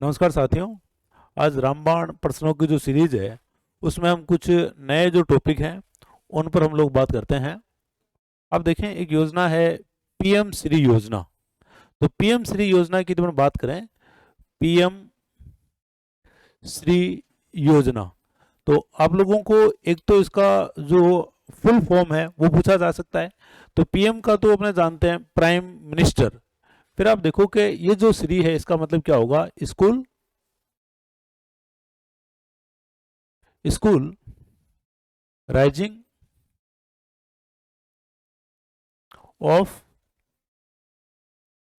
नमस्कार साथियों। आज रामबाण प्रश्नों की जो सीरीज है उसमें हम कुछ नए जो टॉपिक हैं उन पर हम लोग बात करते हैं। अब देखें, एक योजना है पीएम श्री योजना। तो पीएम श्री योजना की जब हम बात करें, पीएम श्री योजना, तो आप लोगों को एक तो इसका जो फुल फॉर्म है वो पूछा जा सकता है। तो पीएम का तो अपने जानते हैं, प्राइम मिनिस्टर। फिर आप देखो कि ये जो श्री है इसका मतलब क्या होगा, school, school rising of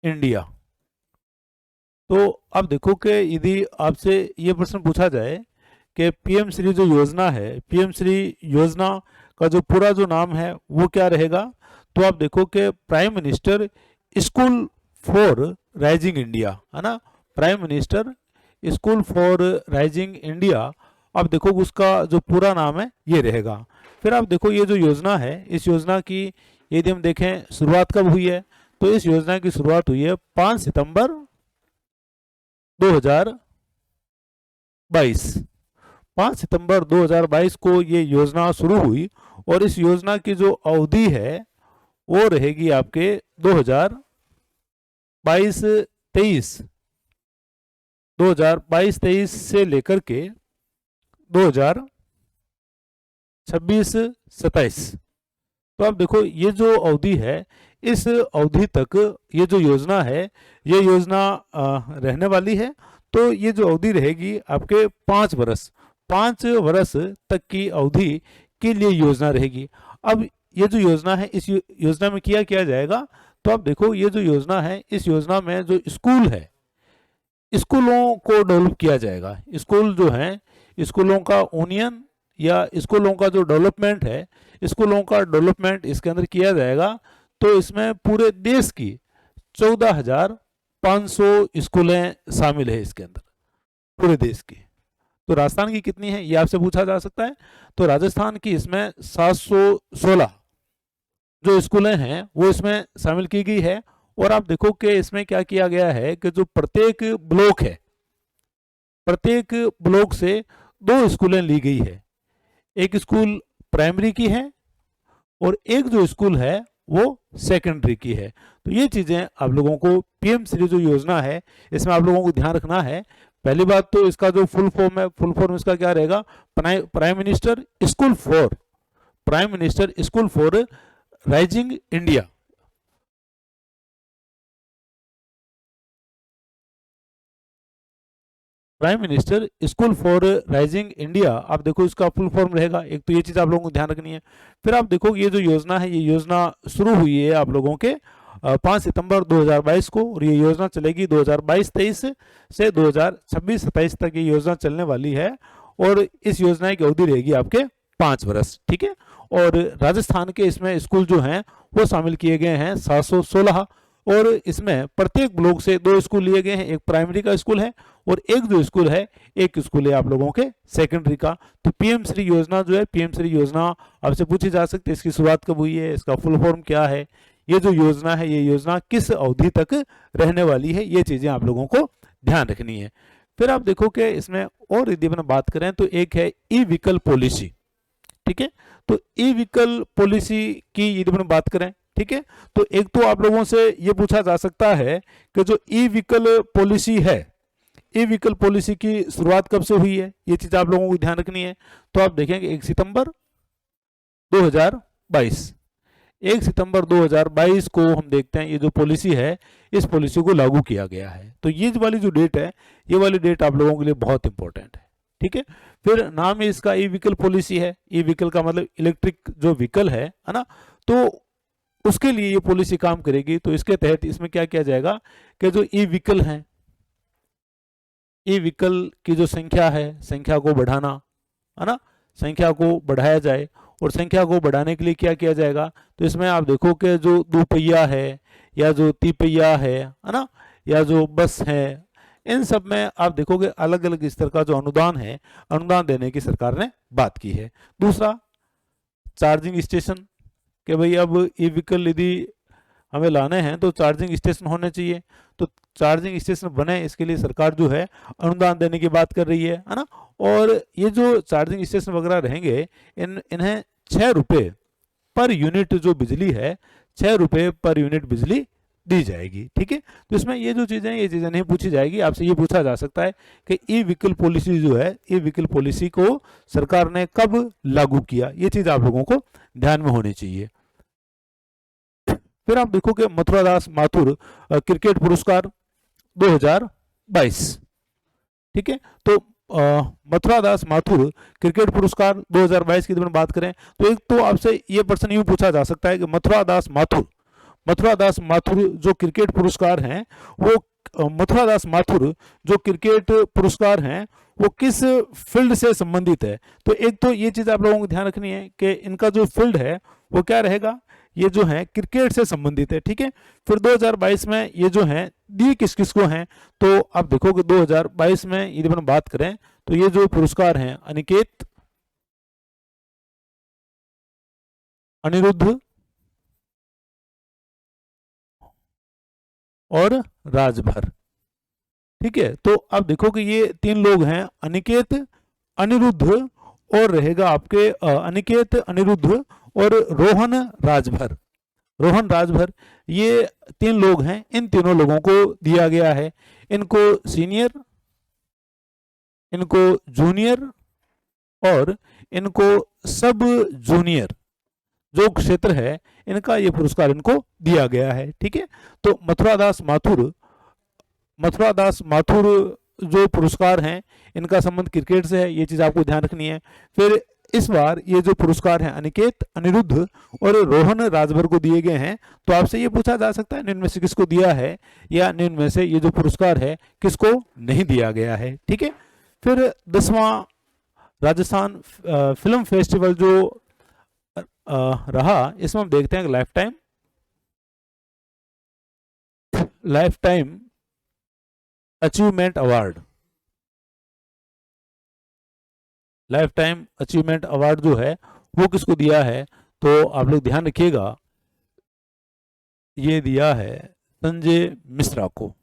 India. तो अब देखो कि यदि आपसे ये प्रश्न पूछा जाए कि पीएम श्री जो योजना है, पीएम श्री योजना का जो पूरा जो नाम है वो क्या रहेगा, तो आप देखो कि prime minister school for rising India, है ना। Prime minister school for rising India. अब देखो उसका जो पूरा नाम है ये रहेगा। फिर आप देखो ये जो योजना है, इस योजना की यदि हम देखें शुरुआत कब हुई है, तो इस योजना की शुरुआत हुई है 5 सितंबर 2022। 5 सितंबर 2022 को ये योजना शुरू हुई और इस योजना की जो अवधि है वो रहेगी आपके 2022-23, 2022-23 से लेकर के 2026-27। तो आप देखो ये जो अवधि है, इस अवधि तक ये जो योजना है, ये योजना रहने वाली है। तो ये जो अवधि रहेगी आपके 5 वर्ष, 5 वर्ष तक की अवधि के लिए योजना रहेगी। अब ये जो योजना है, इस योजना में किया जाएगा, तो आप देखो ये जो योजना है, इस योजना में जो स्कूल है, स्कूलों को डेवलप किया जाएगा। स्कूल जो है, स्कूलों का यूनियन या स्कूलों का जो डेवलपमेंट है, स्कूलों का डेवलपमेंट इसके अंदर किया जाएगा। तो इसमें पूरे देश की 14,500 स्कूलें शामिल है इसके अंदर, पूरे देश की। तो राजस्थान की कितनी है ये आपसे पूछा जा सकता है। तो राजस्थान की इसमें 716 जो स्कूलें हैं वो इसमें शामिल की गई है। और आप देखो कि इसमें क्या किया गया है कि जो प्रत्येक ब्लॉक है, प्रत्येक ब्लॉक से 2 स्कूलें ली गई है। एक स्कूल प्राइमरी की है और एक जो स्कूल है वो सेकेंडरी की है। तो ये चीजें आप लोगों को पीएम श्री जो योजना है इसमें आप लोगों को ध्यान रखना है। पहली बात तो इसका जो फुल फॉर्म है, फुल फॉर्म इसका क्या रहेगा, prime minister school for, prime minister school for rising India. Prime minister school for rising India. आप देखो इसका फुल फॉर्म रहेगा। एक तो ये चीज आप लोगों को ध्यान रखनी है। फिर आप देखो ये जो योजना है, ये योजना शुरू हुई है आप लोगों के 5 सितंबर 2022 को, और ये योजना चलेगी 2022-23 से 2026-27 तक ये योजना चलने वाली है। और इस योजना की अवधि रहेगी आपके 5 वर्ष, ठीक है। और राजस्थान के इसमें स्कूल जो हैं वो शामिल किए गए हैं 716। और इसमें प्रत्येक ब्लॉक से 2 स्कूल लिए गए हैं। एक प्राइमरी का स्कूल है और एक जो स्कूल है, एक स्कूल है आप लोगों के सेकेंडरी का। तो पीएम श्री योजना जो है, पीएम श्री योजना आपसे पूछी जा सकती है, इसकी शुरुआत कब हुई है, इसका फुल फॉर्म क्या है, ये जो योजना है ये योजना किस अवधि तक रहने वाली है, ये चीजें आप लोगों को ध्यान रखनी है। फिर आप देखो कि इसमें और यदि अपन बात करें तो एक है ई व्हीकल पॉलिसी, ठीक है। तो ई व्हीकल पॉलिसी की यदि अपन बात करें, ठीक है, तो एक तो आप लोगों से यह पूछा जा सकता है कि जो ई व्हीकल पॉलिसी है, ई व्हीकल पॉलिसी की शुरुआत कब से हुई है, ये चीज आप लोगों को ध्यान रखनी है। तो आप देखेंगे 1 सितंबर 2022, 1 सितंबर 2022 को हम देखते हैं ये जो पॉलिसी है, इस पॉलिसी को लागू किया गया है। तो ये वाली जो डेट है, ये वाली डेट आप लोगों के लिए बहुत इंपॉर्टेंट है, ठीक है। फिर नाम है इसका ई व्हीकल पॉलिसी है। ई व्हीकल का मतलब इलेक्ट्रिक जो व्हीकल है ना, तो उसके लिए ये पॉलिसी काम करेगी। तो इसके तहत इसमें क्या किया जाएगा कि जो ई व्हीकल हैं, ई व्हीकल की जो संख्या है, संख्या को बढ़ाना, है ना, संख्या को बढ़ाया जाए। और संख्या को बढ़ाने के लिए क्या किया जाएगा, तो इसमें आप देखो कि जो दोपहिया है या जो तिपहिया है ना, या जो बस है, इन सब में आप देखोगे अलग अलग स्तर का जो अनुदान है, अनुदान देने की सरकार ने बात की है। दूसरा, चार्जिंग स्टेशन, कि भाई अब ई व्हीकल यदि हमें लाने हैं तो चार्जिंग स्टेशन होने चाहिए। तो चार्जिंग स्टेशन बने, इसके लिए सरकार जो है अनुदान देने की बात कर रही है ना। और ये जो चार्जिंग स्टेशन वगैरह रहेंगे, इन्हें 6 रुपये पर यूनिट जो बिजली है, 6 रुपये पर यूनिट बिजली दी जाएगी। ठीक है, तो इसमें ये जो चीज़ें हैं, ये चीज़ें नहीं पूछी जाएगी। आपसे ये पूछा जा सकता है कि ई व्हीकल पॉलिसी जो है, ई व्हीकल पॉलिसी को सरकार ने कब लागू किया, ये चीज़ आप लोगों को ध्यान में होनी चाहिए। फिर आप देखोगे मथुरा दास माथुर क्रिकेट पुरस्कार 2022। ठीक है, तो मथुरा दास माथुर क्रिकेट पुरस्कार 2022 की जब बात करें तो एक तो आपसे ये प्रश्न यूं पूछा जा सकता है कि मथुरा दास माथुर जो क्रिकेट पुरस्कार हैं, वो मथुरा दास माथुर जो क्रिकेट पुरस्कार हैं वो किस फील्ड से संबंधित है। तो एक तो ये चीज़ आप लोगों को ध्यान रखनी है कि इनका जो फील्ड है वो क्या रहेगा, ये जो है क्रिकेट से संबंधित है। ठीक है, फिर 2022 में ये जो है दिए किस किस को हैं, तो आप देखोगे 2022 में यदि हम बात करें तो ये जो पुरस्कार हैं अनिकेत, अनिरुद्ध और राजभर। ठीक है, तो आप देखो कि ये 3 लोग हैं, अनिकेत, अनिरुद्ध और रहेगा आपके अनिकेत, अनिरुद्ध और रोहन राजभर। ये 3 लोग हैं, इन तीनों लोगों को दिया गया है। इनको सीनियर, इनको जूनियर और इनको सब जूनियर जो क्षेत्र है, इनका ये पुरस्कार इनको दिया गया है। ठीक है, तो मथुरा दास माथुर जो पुरस्कार हैं, इनका संबंध क्रिकेट से है, ये चीज़ आपको ध्यान रखनी है। फिर इस बार ये जो पुरस्कार हैं अनिकेत, अनिरुद्ध और रोहन राजभर को दिए गए हैं, तो आपसे ये पूछा जा सकता है निम्न में से किसको दिया है, या निम्न में से ये जो पुरस्कार है किसको नहीं दिया गया है। ठीक है, फिर 10वां राजस्थान फिल्म फेस्टिवल जो रहा, इसमें हम देखते हैं लाइफ टाइम अचीवमेंट अवार्ड जो है वो किसको दिया है, तो आप लोग ध्यान रखिएगा, ये दिया है संजय मिश्रा को।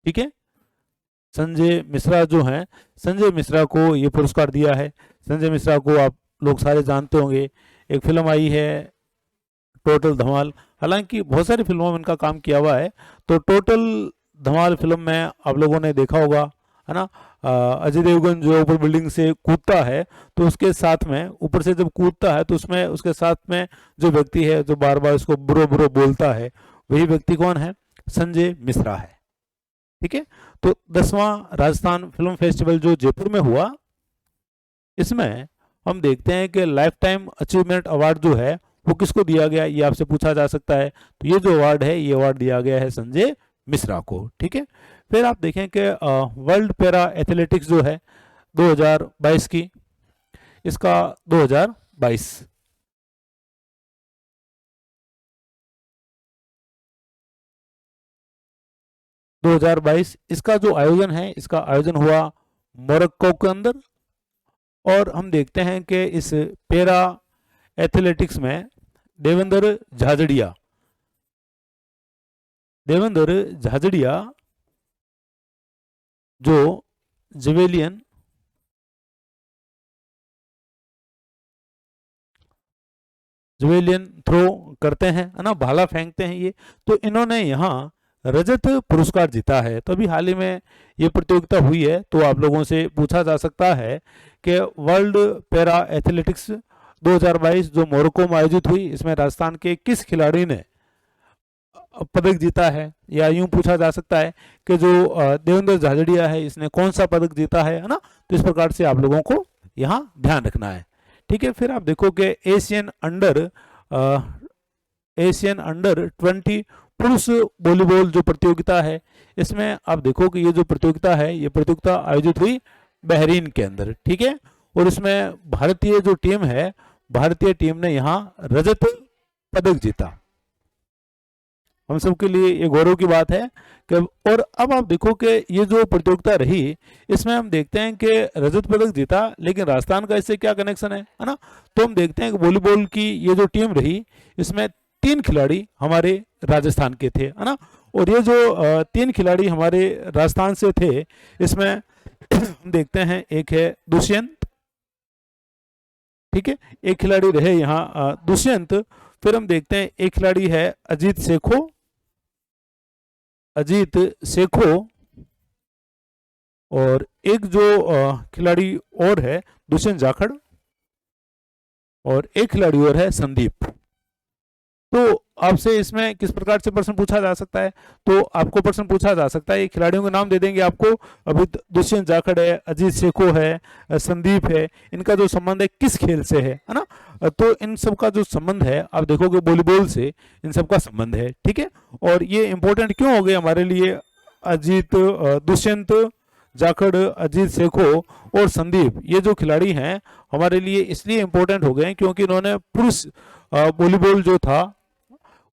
ठीक है, संजय मिश्रा जो हैं, संजय मिश्रा को ये पुरस्कार दिया है। संजय मिश्रा को आप लोग सारे जानते होंगे, एक फिल्म आई है टोटल धमाल, हालांकि बहुत सारी फिल्मों में इनका काम किया हुआ है। तो टोटल धमाल फिल्म में आप लोगों ने देखा होगा, है ना, अजय देवगन जो ऊपर बिल्डिंग से कूदता है, तो उसके साथ में ऊपर से जब कूदता है तो उसमें उसके साथ में जो व्यक्ति है जो बार बार उसको बुरो बुरो बोलता है, वही व्यक्ति कौन है, संजय मिश्रा है। ठीक है, तो 10वां राजस्थान फिल्म फेस्टिवल जो जयपुर में हुआ, इसमें हम देखते हैं कि लाइफ टाइम अचीवमेंट अवार्ड जो है वो किसको दिया गया, ये आपसे पूछा जा सकता है। तो ये जो अवार्ड है, ये अवार्ड दिया गया है संजय मिश्रा को। ठीक है, फिर आप देखें कि वर्ल्ड पैरा एथलेटिक्स जो है 2022 की, इसका 2022 इसका जो आयोजन है, इसका आयोजन हुआ मोरक्को के अंदर। और हम देखते हैं कि इस पैरा एथलेटिक्स में देवेंद्र झाझड़िया जो जेवेलियन थ्रो करते हैं, है ना, भाला फेंकते हैं ये, तो इन्होंने यहाँ रजत पुरस्कार जीता है। तो अभी हाल ही में ये प्रतियोगिता हुई है, तो आप लोगों से पूछा जा सकता है कि वर्ल्ड पैरा एथलेटिक्स 2022 जो मोरक्को में आयोजित हुई, इसमें राजस्थान के किस खिलाड़ी ने पदक जीता है, या यूं पूछा जा सकता है कि जो देवेंद्र झाझड़िया है, इसने कौन सा पदक जीता है ना। तो इस प्रकार से आप लोगों को यहाँ ध्यान रखना है। ठीक है, फिर आप देखो कि एशियन अंडर 20 पुरुष वॉलीबॉल जो प्रतियोगिता है, इसमें आप देखो कि ये जो प्रतियोगिता है, ये प्रतियोगिता आयोजित हुई बहरीन के अंदर। ठीक है, और इसमें भारतीय जो टीम है, भारतीय टीम ने यहाँ रजत पदक जीता। हम सबके लिए ये गौरव की बात है कि, और अब आप देखो कि ये जो प्रतियोगिता रही, इसमें हम देखते हैं कि रजत पदक जीता, लेकिन राजस्थान का इससे क्या कनेक्शन है ना। तो हम देखते हैं कि वॉलीबॉल की ये जो टीम रही, इसमें 3 खिलाड़ी हमारे राजस्थान के थे, है ना। और ये जो 3 खिलाड़ी हमारे राजस्थान से थे, इसमें हम देखते हैं एक है दुष्यंत, ठीक है, एक खिलाड़ी रहे यहाँ दुष्यंत। फिर हम देखते हैं एक खिलाड़ी है अजीत सेखो, अजीत सेखो। और एक जो खिलाड़ी और है दुष्यंत जाखड़, और एक खिलाड़ी और है संदीप। तो आपसे इसमें किस प्रकार से प्रश्न पूछा जा सकता है, तो आपको प्रश्न पूछा जा सकता है, ये खिलाड़ियों के नाम दे देंगे आपको। अभी दुष्यंत जाखड़ है, अजीत सेखो है, संदीप है, इनका जो संबंध है किस खेल से है ना। तो इन सब का जो संबंध है आप देखोगे वॉलीबॉल से इन सब का संबंध है, ठीक है। और ये इंपॉर्टेंट क्यों हो गए हमारे लिए, अजीत दुष्यंत जाखड़, अजीत सेखो और संदीप, ये जो खिलाड़ी हैं हमारे लिए इसलिए इंपॉर्टेंट हो गए हैं क्योंकि इन्होंने पुरुष वॉलीबॉल जो था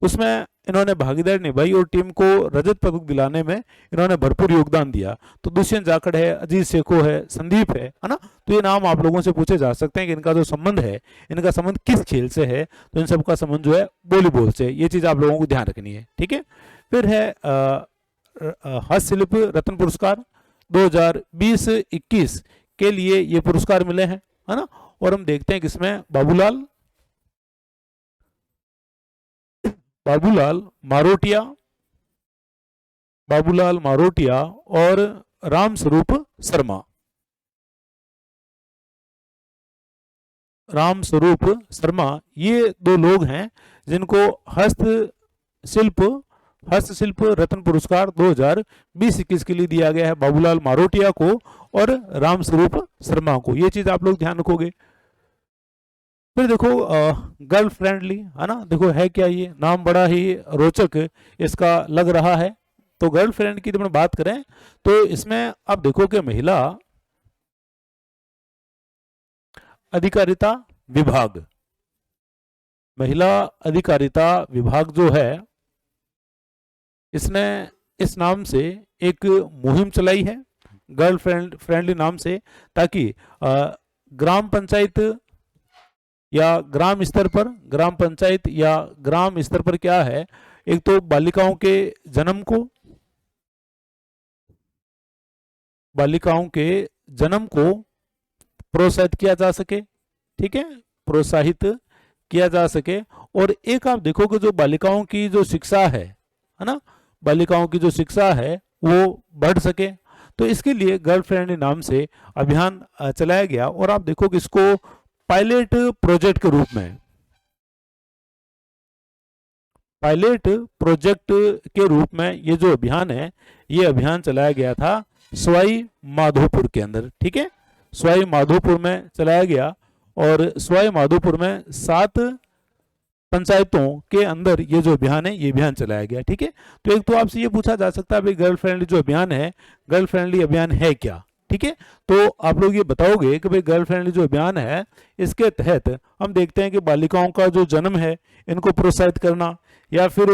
उसमें इन्होंने भागीदारी निभाई और टीम को रजत पदक दिलाने में इन्होंने भरपूर योगदान दिया। तो दुष्यंत जाखड़ है, अजीत सेखो है, संदीप है ना। तो ये नाम आप लोगों से पूछे जा सकते हैं कि इनका जो संबंध है, इनका संबंध किस खेल से है, तो इन सबका संबंध जो है वॉलीबॉल से। ये चीज आप लोगों को ध्यान रखनी है, ठीक है। फिर है हस्तशिल्प रत्न पुरस्कार 2020-21 के लिए ये पुरस्कार मिले हैं, है ना। और हम देखते हैं किसमें, बाबूलाल मारोटिया, बाबूलाल मारोटिया और रामस्वरूप शर्मा, रामस्वरूप शर्मा, ये दो लोग हैं जिनको हस्तशिल्प रत्न पुरस्कार 2020-21 के लिए दिया गया है, बाबूलाल मारोटिया को और रामस्वरूप शर्मा को। ये चीज आप लोग ध्यान रखोगे। फिर देखो गर्ल फ्रेंडली, है ना, देखो है क्या, ये नाम बड़ा ही रोचक इसका लग रहा है। तो गर्ल फ्रेंड की जब बात करें तो इसमें आप देखो कि महिला अधिकारिता विभाग, महिला अधिकारिता विभाग जो है इसने इस नाम से एक मुहिम चलाई है गर्ल फ्रेंडली नाम से, ताकि ग्राम पंचायत या ग्राम स्तर पर, ग्राम पंचायत या ग्राम स्तर पर क्या है, एक तो बालिकाओं के जन्म को प्रोत्साहित किया जा सके, ठीक है, प्रोत्साहित किया जा सके। और एक आप देखोगे जो बालिकाओं की जो शिक्षा है ना, बालिकाओं की जो शिक्षा है वो बढ़ सके। तो इसके लिए गर्ल फ्रेंडली नाम से अभियान चलाया गया। और आप देखोगे इसको पायलट प्रोजेक्ट के रूप में, पायलट प्रोजेक्ट के रूप में ये जो अभियान है, ये अभियान चलाया गया था सवाई माधोपुर के अंदर, ठीक है, सवाई माधोपुर में चलाया गया। और सवाई माधोपुर में 7 पंचायतों के अंदर ये जो अभियान है, ये अभियान चलाया गया, ठीक है। तो एक तो आपसे ये पूछा जा सकता है भाई गर्ल फ्रेंडली जो अभियान है, गर्ल फ्रेंडली अभियान है क्या, ठीक है। तो आप लोग ये बताओगे कि भाई गर्ल फ्रेंडली जो अभियान है इसके तहत हम देखते हैं कि बालिकाओं का जो जन्म है इनको प्रोत्साहित करना, या फिर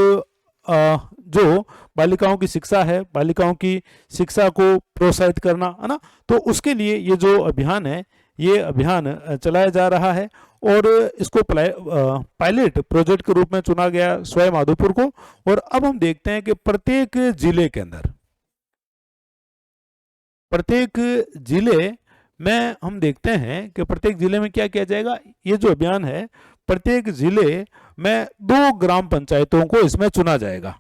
जो बालिकाओं की शिक्षा है, बालिकाओं की शिक्षा को प्रोत्साहित करना, है ना। तो उसके लिए ये जो अभियान है, ये अभियान चलाया जा रहा है। और इसको पायलट प्रोजेक्ट के रूप में चुना गया सवाई माधोपुर को। और अब हम देखते हैं कि प्रत्येक जिले के अंदर, प्रत्येक जिले में हम देखते हैं कि प्रत्येक जिले में क्या किया जाएगा, ये जो अभियान है प्रत्येक जिले में 2 ग्राम पंचायतों को इसमें चुना जाएगा,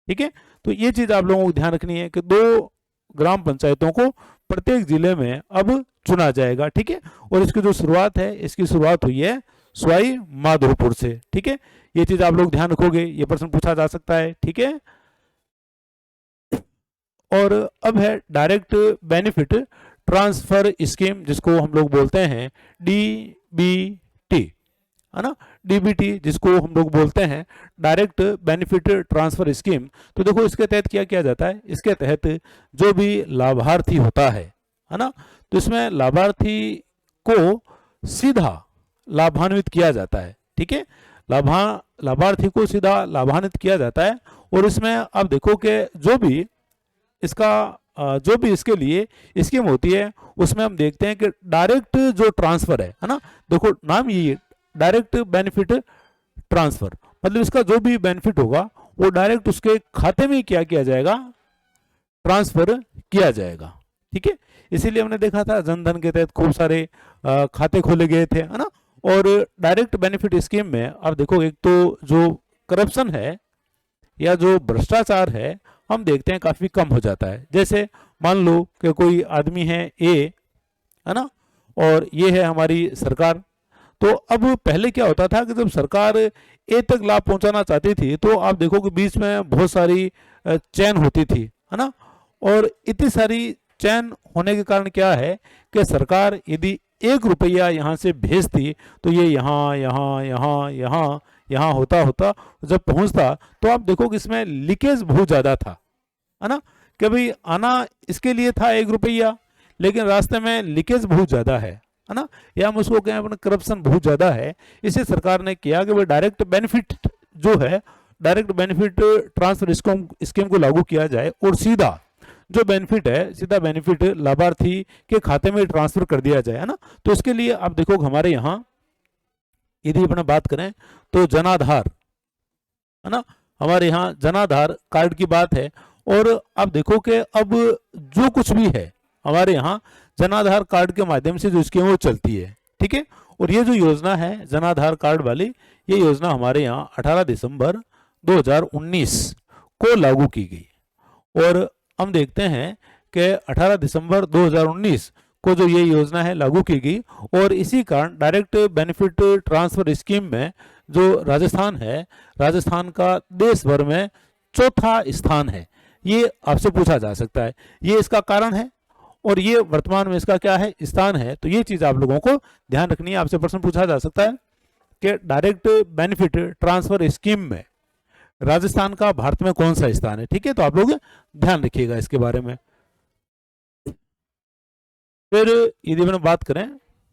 ठीक है। तो ये चीज आप लोगों को ध्यान रखनी है कि 2 ग्राम पंचायतों को प्रत्येक जिले में अब चुना जाएगा, ठीक है। और इसकी जो शुरुआत है, इसकी शुरुआत हुई है सवाई माधोपुर से, ठीक है। ये चीज आप लोग ध्यान रखोगे, ये प्रश्न पूछा जा सकता है, ठीक है। और अब है डायरेक्ट बेनिफिट ट्रांसफर स्कीम, जिसको हम लोग बोलते हैं डीबीटी, है ना, डीबीटी जिसको हम लोग बोलते हैं डायरेक्ट बेनिफिट ट्रांसफर स्कीम। तो देखो इसके तहत क्या किया जाता है, इसके तहत जो भी लाभार्थी होता है ना, तो इसमें लाभार्थी को सीधा लाभान्वित किया जाता है, ठीक है, लाभार्थी को सीधा लाभान्वित किया जाता है। और इसमें आप देखो कि जो भी इसके लिए स्कीम होती है उसमें हम देखते हैं कि डायरेक्ट जो ट्रांसफर है ना, देखो नाम ये डायरेक्ट बेनिफिट ट्रांसफर, मतलब इसका जो भी बेनिफिट होगा वो डायरेक्ट उसके खाते में क्या किया जाएगा, ट्रांसफर किया जाएगा। ठीक है, इसीलिए हमने देखा था जनधन के तहत खूब सारे खाते खोले गए थे, है ना। और डायरेक्ट बेनिफिट स्कीम में आप देखो, एक तो जो करप्शन है या जो भ्रष्टाचार है, हम देखते हैं काफी कम हो जाता है। जैसे मान लो कि कोई आदमी है ए, है ना, और ये है हमारी सरकार। तो अब पहले क्या होता था कि जब सरकार ए तक लाभ पहुंचाना चाहती थी तो आप देखो कि बीच में बहुत सारी चैन होती थी, है ना। और इतनी सारी चैन होने के कारण क्या है कि सरकार यदि 1 रुपया यहाँ से भेजती तो ये यहाँ यहाँ यहाँ यहाँ यहाँ होता होता जब पहुंचता तो आप देखो कि इसमें लीकेज बहुत ज्यादा था, है ना। कि भाई आना इसके लिए था 1 रुपया, लेकिन रास्ते में लीकेज बहुत ज्यादा है ना, या हम उसको कहें अपना करप्शन बहुत ज्यादा है। इसे सरकार ने किया कि भाई डायरेक्ट बेनिफिट जो है, डायरेक्ट बेनिफिट ट्रांसफर स्कीम को लागू किया जाए और सीधा जो बेनिफिट है, सीधा बेनिफिट लाभार्थी के खाते में ट्रांसफर कर दिया जाए, है ना। तो इसके लिए आप देखो हमारे यहाँ यदि अपना बात करें तो जनाधार, है ना, हमारे यहाँ जनाधार कार्ड की बात है। और आप देखो कि अब जो कुछ भी है हमारे यहाँ जनाधार कार्ड के माध्यम से जो स्कीम वो चलती है। ठीक है, और ये जो योजना है जनाधार कार्ड वाली, ये योजना हमारे यहाँ 18 दिसंबर 2019 को लागू की गई। और हम देखते हैं कि 18 दिसंबर 2019 को जो ये योजना है लागू की गई, और इसी कारण डायरेक्ट बेनिफिट ट्रांसफर स्कीम में जो राजस्थान है, राजस्थान का देश भर में चौथा स्थान है। ये आपसे पूछा जा सकता है, ये इसका कारण है और ये वर्तमान में इसका क्या है, स्थान है। तो ये चीज आप लोगों को ध्यान रखनी है। आपसे प्रश्न पूछा जा सकता है कि डायरेक्ट बेनिफिट ट्रांसफर स्कीम में राजस्थान का भारत में कौन सा स्थान है। ठीक है, तो आप लोग ध्यान रखिएगा इसके बारे में। फिर यदि हम बात करें